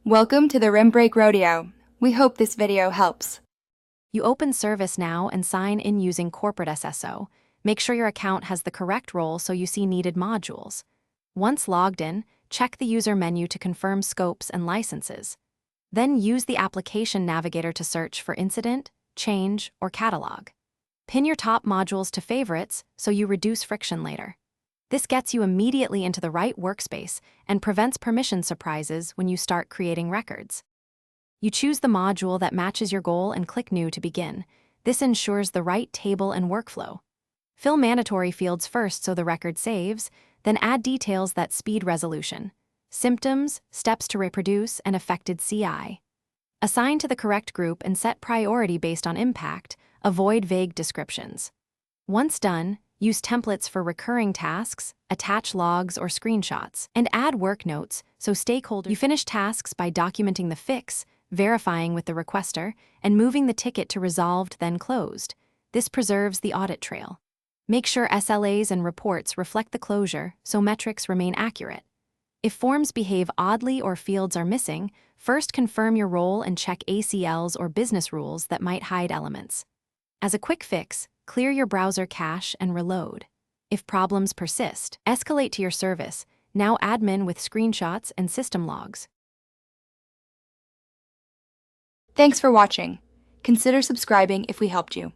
Welcome to the Rim Break Rodeo. We hope this video helps. You open ServiceNow and sign in using Corporate SSO. Make sure your account has the correct role so you see needed modules. Once logged in, check the user menu to confirm scopes and licenses. Then use the application navigator to search for incident, change, or catalog. Pin your top modules to favorites so you reduce friction later. This gets you immediately into the right workspace and prevents permission surprises when you start creating records. You choose the module that matches your goal and click New to begin. This ensures the right table and workflow. Fill mandatory fields first so the record saves, then add details that speed resolution: symptoms, steps to reproduce, and affected CI. Assign to the correct group and set priority based on impact. Avoid vague descriptions. Once done, use templates for recurring tasks, attach logs or screenshots, and add work notes so stakeholders. You finish tasks by documenting the fix, verifying with the requester, and moving the ticket to resolved then closed. This preserves the audit trail. Make sure SLAs and reports reflect the closure so metrics remain accurate. If forms behave oddly or fields are missing, first confirm your role and check ACLs or business rules that might hide elements. As a quick fix, clear your browser cache and reload. If problems persist, escalate to your service, now admin, with screenshots and system logs. Thanks for watching. Consider subscribing if we helped you.